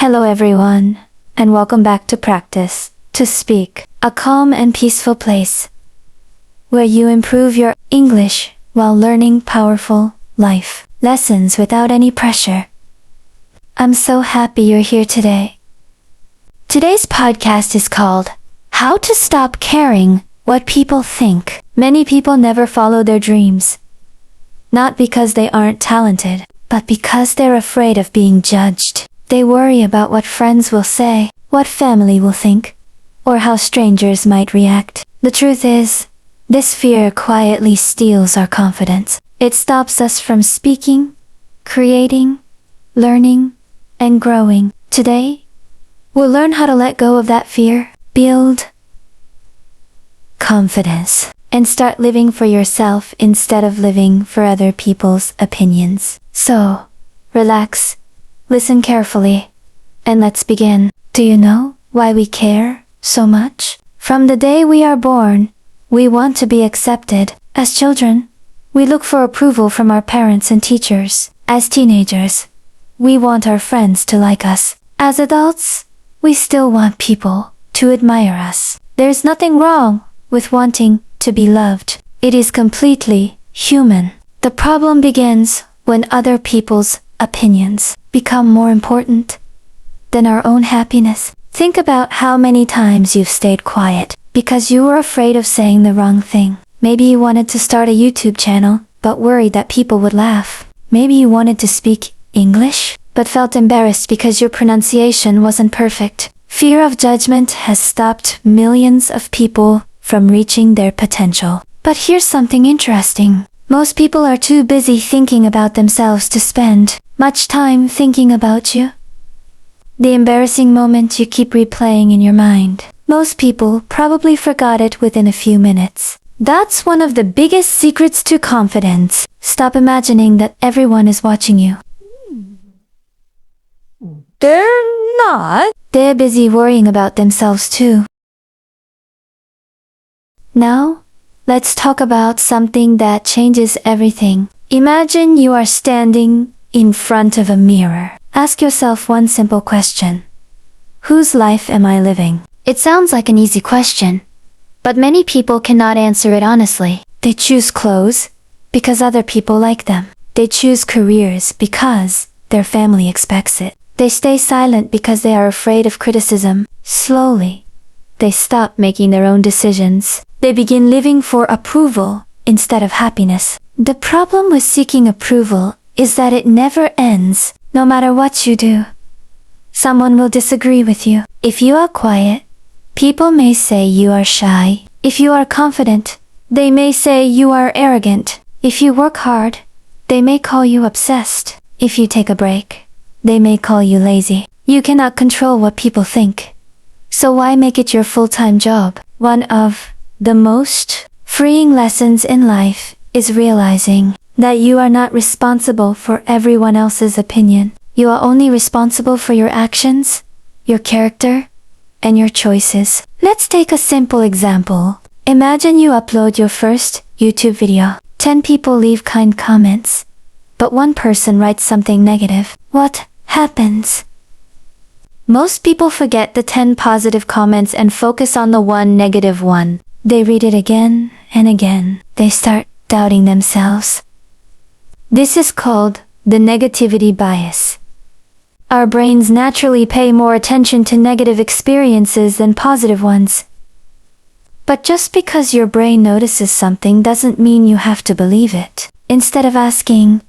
Hello everyone, and welcome back to Practice to Speak, a calm and peaceful place where you improve your English while learning powerful life lessons without any pressure. I'm so happy you're here today. Today's podcast is called How to Stop Caring What People Think. Many people never follow their dreams, not because they aren't talented, but because they're afraid of being judged. They worry about what friends will say, what family will think, or how strangers might react. The truth is, this fear quietly steals our confidence. It stops us from speaking, creating, learning, and growing. Today, we'll learn how to let go of that fear, build confidence, and start living for yourself instead of living for other people's opinions. So, relax, listen carefully, and let's begin. Do you know why we care so much? From the day we are born, we want to be accepted. As children, we look for approval from our parents and teachers. As teenagers, we want our friends to like us. As adults, we still want people to admire us. There's nothing wrong with wanting to be loved. It is completely human. The problem begins when other people's opinions become more important than our own happiness. Think about how many times you've stayed quiet because you were afraid of saying the wrong thing. Maybe you wanted to start a YouTube channel, but worried that people would laugh. Maybe you wanted to speak English, but felt embarrassed because your pronunciation wasn't perfect. Fear of judgment has stopped millions of people from reaching their potential. But here's something interesting. Most people are too busy thinking about themselves to spend much time thinking about you. The embarrassing moment you keep replaying in your mind. Most people probably forgot it within a few minutes. That's one of the biggest secrets to confidence. Stop imagining that everyone is watching you. They're not. They're busy worrying about themselves too. Now, let's talk about something that changes everything. Imagine you are standing in front of a mirror. Ask yourself one simple question. Whose life am I living? It sounds like an easy question, but many people cannot answer it honestly. They choose clothes because other people like them. They choose careers because their family expects it. They stay silent because they are afraid of criticism. Slowly, they stop making their own decisions. They begin living for approval instead of happiness. The problem with seeking approval is that it never ends. No matter what you do, someone will disagree with you. If you are quiet, people may say you are shy. If you are confident, they may say you are arrogant. If you work hard, they may call you obsessed. If you take a break, they may call you lazy. You cannot control what people think. So why make it your full-time job? One of the most freeing lessons in life is realizing that you are not responsible for everyone else's opinion. You are only responsible for your actions, your character, and your choices. Let's take a simple example. Imagine you upload your first YouTube video. 10 people leave kind comments, but one person writes something negative. What happens? Most people forget the 10 positive comments and focus on the one negative one. They read it again and again. They start doubting themselves. This is called the negativity bias. Our brains naturally pay more attention to negative experiences than positive ones. But just because your brain notices something doesn't mean you have to believe it. Instead of asking,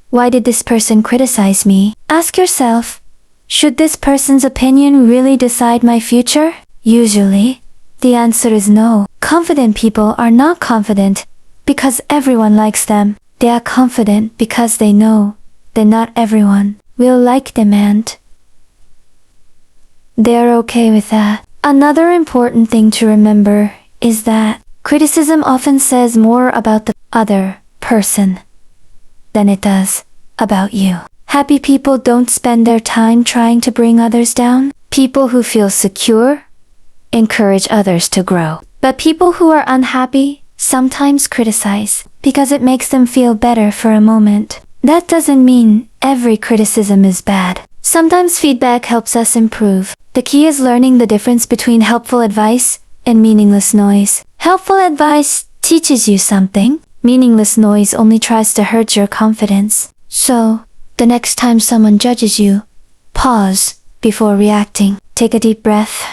why did this person criticize me? Ask yourself, should this person's opinion really decide my future? Usually, the answer is no. Confident people are not confident because everyone likes them. They are confident because they know that not everyone will like them and they're okay with that. Another important thing to remember is that criticism often says more about the other person than it does about you. Happy people don't spend their time trying to bring others down. People who feel secure encourage others to grow. But people who are unhappy sometimes criticize because it makes them feel better for a moment. That doesn't mean every criticism is bad. Sometimes feedback helps us improve. The key is learning the difference between helpful advice and meaningless noise. Helpful advice teaches you something. Meaningless noise only tries to hurt your confidence. So, the next time someone judges you, pause before reacting. Take a deep breath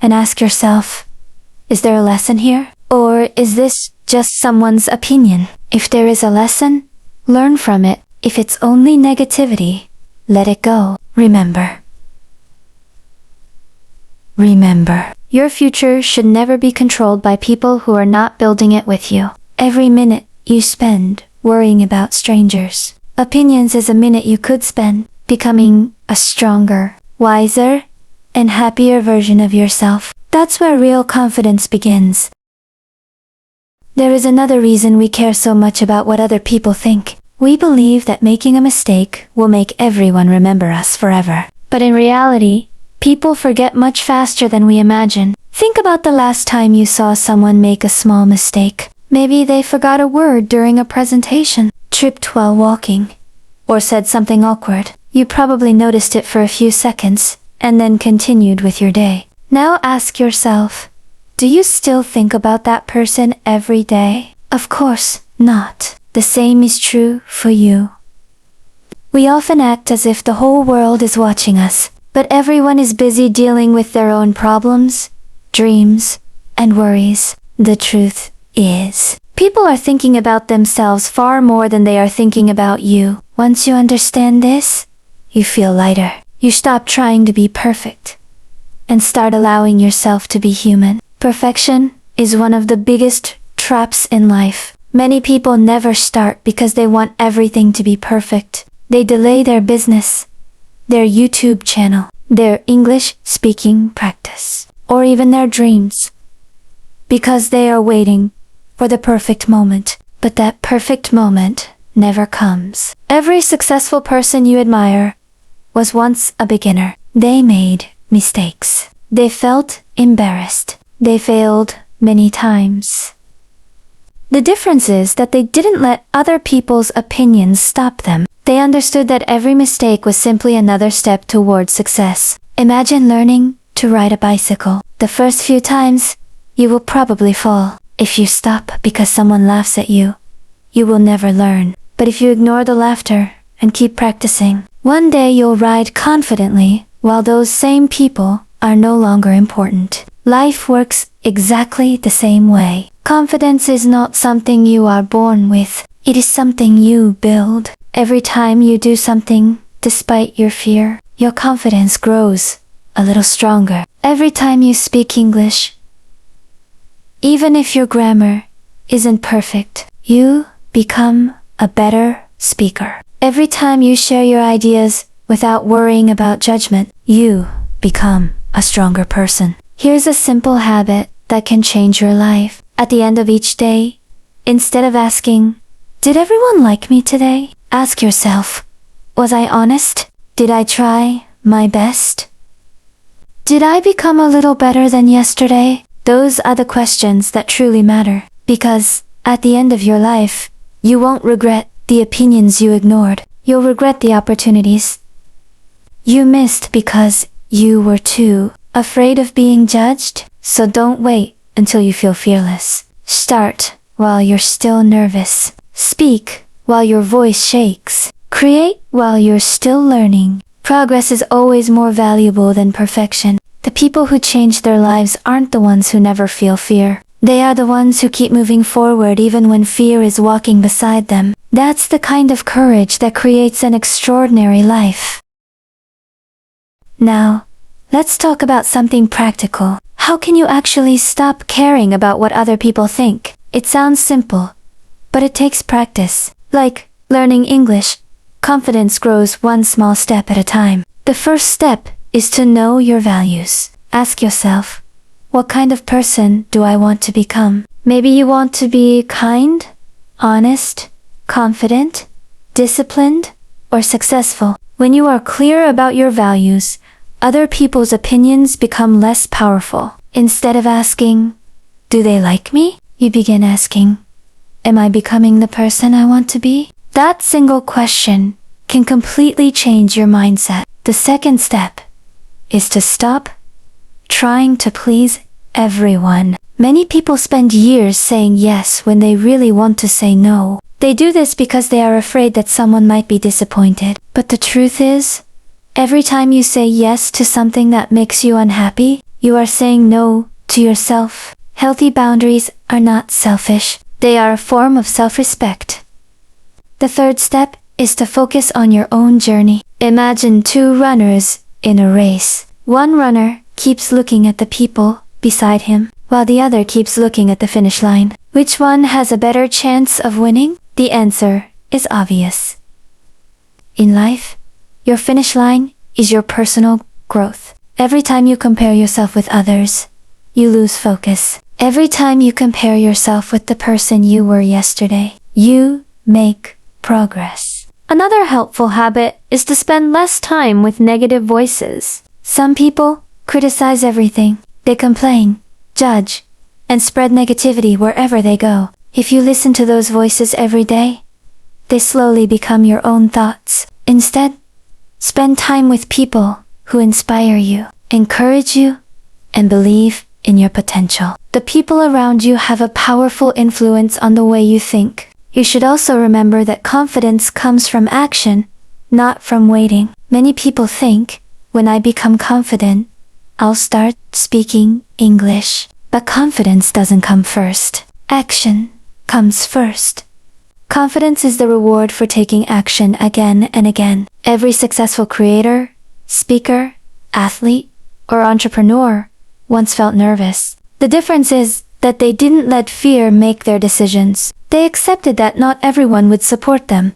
and ask yourself, is there a lesson here? Or is this just someone's opinion? If there is a lesson, learn from it. If it's only negativity, let it go. Remember, your future should never be controlled by people who are not building it with you. Every minute you spend worrying about strangers' opinions is a minute you could spend becoming a stronger, wiser, and happier version of yourself. That's where real confidence begins. There is another reason we care so much about what other people think. We believe that making a mistake will make everyone remember us forever. But in reality, people forget much faster than we imagine. Think about the last time you saw someone make a small mistake. Maybe they forgot a word during a presentation, tripped while walking, or said something awkward. You probably noticed it for a few seconds, and then continued with your day. Now ask yourself, do you still think about that person every day? Of course not. The same is true for you. We often act as if the whole world is watching us, but everyone is busy dealing with their own problems, dreams, and worries. The truth is, people are thinking about themselves far more than they are thinking about you. Once you understand this, you feel lighter. You stop trying to be perfect and start allowing yourself to be human. Perfection is one of the biggest traps in life. Many people never start because they want everything to be perfect. They delay their business, their YouTube channel, their English speaking practice, or even their dreams, because they are waiting for the perfect moment. But that perfect moment never comes. Every successful person you admire was once a beginner. They made mistakes. They felt embarrassed. They failed many times. The difference is that they didn't let other people's opinions stop them. They understood that every mistake was simply another step toward success. Imagine learning to ride a bicycle. The first few times, you will probably fall. If you stop because someone laughs at you, you will never learn. But if you ignore the laughter and keep practicing, one day you'll ride confidently while those same people are no longer important. Life works exactly the same way. Confidence is not something you are born with. It is something you build. Every time you do something, despite your fear, your confidence grows a little stronger. Every time you speak English, even if your grammar isn't perfect, you become a better speaker. Every time you share your ideas without worrying about judgment, you become a stronger person. Here's a simple habit that can change your life. At the end of each day, instead of asking, did everyone like me today? Ask yourself, was I honest? Did I try my best? Did I become a little better than yesterday? Those are the questions that truly matter, because at the end of your life, you won't regret the opinions you ignored. You'll regret the opportunities you missed because you were too afraid of being judged. So don't wait until you feel fearless. Start while you're still nervous. Speak while your voice shakes. Create while you're still learning. Progress is always more valuable than perfection. The people who change their lives aren't the ones who never feel fear. They are the ones who keep moving forward even when fear is walking beside them. That's the kind of courage that creates an extraordinary life. Now, let's talk about something practical. How can you actually stop caring about what other people think? It sounds simple, but it takes practice. Like learning English, confidence grows one small step at a time. The first step is to know your values. Ask yourself, what kind of person do I want to become? Maybe you want to be kind, honest, confident, disciplined, or successful. When you are clear about your values, other people's opinions become less powerful. Instead of asking, do they like me? You begin asking, am I becoming the person I want to be? That single question can completely change your mindset. The second step is to stop trying to please everyone. Many people spend years saying yes when they really want to say no. They do this because they are afraid that someone might be disappointed. But the truth is, every time you say yes to something that makes you unhappy, you are saying no to yourself. Healthy boundaries are not selfish. They are a form of self-respect. The third step is to focus on your own journey. Imagine two runners in a race. One runner keeps looking at the people beside him, while the other keeps looking at the finish line. Which one has a better chance of winning? The answer is obvious. In life, your finish line is your personal growth. Every time you compare yourself with others, you lose focus. Every time you compare yourself with the person you were yesterday, you make progress. Another helpful habit is to spend less time with negative voices. Some people criticize everything. They complain, judge, and spread negativity wherever they go. If you listen to those voices every day, they slowly become your own thoughts. Instead, spend time with people who inspire you, encourage you, and believe in your potential. The people around you have a powerful influence on the way you think. You should also remember that confidence comes from action, not from waiting. Many people think, when I become confident, I'll start speaking English. But confidence doesn't come first. Action comes first. Confidence is the reward for taking action again and again. Every successful creator, speaker, athlete, or entrepreneur once felt nervous. The difference is that they didn't let fear make their decisions. They accepted that not everyone would support them,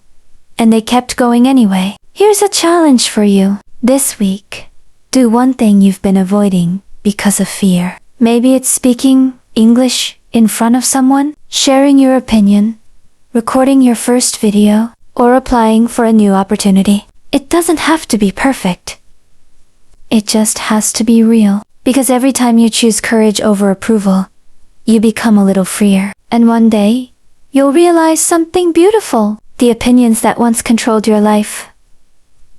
and they kept going anyway. Here's a challenge for you. This week, do one thing you've been avoiding because of fear. Maybe it's speaking English in front of someone, sharing your opinion, recording your first video, or applying for a new opportunity. It doesn't have to be perfect. It just has to be real. Because every time you choose courage over approval, you become a little freer. And one day, you'll realize something beautiful. The opinions that once controlled your life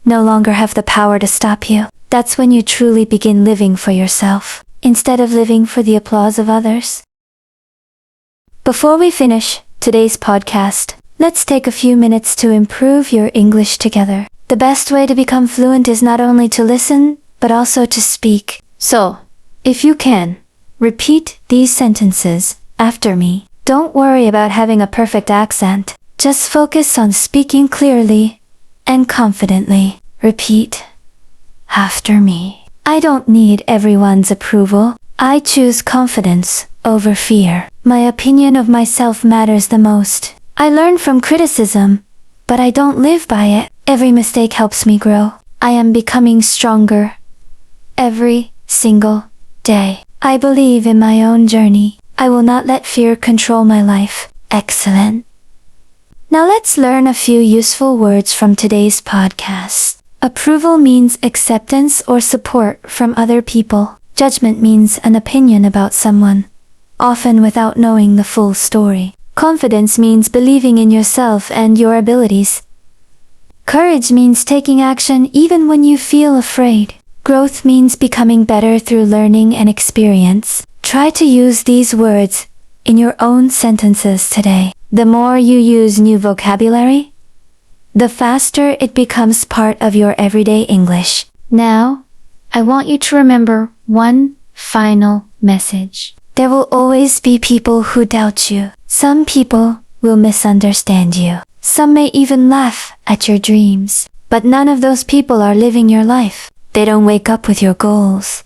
no longer have the power to stop you. That's when you truly begin living for yourself, instead of living for the applause of others. Before we finish today's podcast, let's take a few minutes to improve your English together. The best way to become fluent is not only to listen, but also to speak. So, if you can, repeat these sentences after me. Don't worry about having a perfect accent. Just focus on speaking clearly and confidently. Repeat after me. I don't need everyone's approval. I choose confidence over fear. My opinion of myself matters the most. I learn from criticism, but I don't live by it. Every mistake helps me grow. I am becoming stronger every single day. I believe in my own journey. I will not let fear control my life. Excellent. Now let's learn a few useful words from today's podcast. Approval means acceptance or support from other people. Judgment means an opinion about someone, often without knowing the full story. Confidence means believing in yourself and your abilities. Courage means taking action even when you feel afraid. Growth means becoming better through learning and experience. Try to use these words in your own sentences today. The more you use new vocabulary, the faster it becomes part of your everyday English. Now, I want you to remember one final message. There will always be people who doubt you. Some people will misunderstand you. Some may even laugh at your dreams. But none of those people are living your life. They don't wake up with your goals.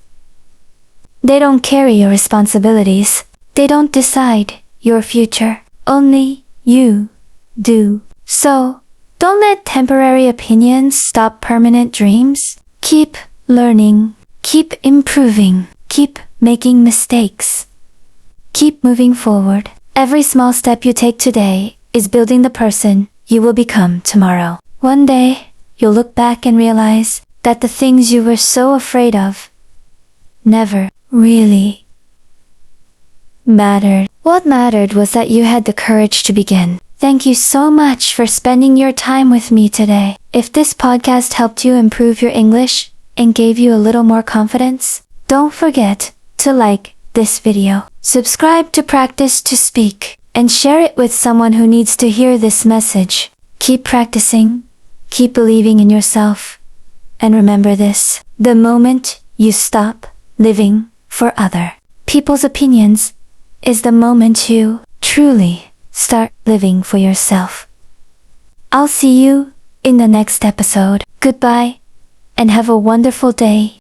They don't carry your responsibilities. They don't decide your future. Only you do. So, don't let temporary opinions stop permanent dreams. Keep learning. Keep improving. Keep making mistakes. Keep moving forward. Every small step you take today is building the person you will become tomorrow. One day, you'll look back and realize that the things you were so afraid of never really mattered. What mattered was that you had the courage to begin. Thank you so much for spending your time with me today. If this podcast helped you improve your English and gave you a little more confidence, don't forget to like this video, subscribe to Practice to Speak, and share it with someone who needs to hear this message. Keep practicing, keep believing in yourself, and remember this: the moment you stop living for other people's opinions is the moment you truly start living for yourself. I'll see you in the next episode. Goodbye, and have a wonderful day.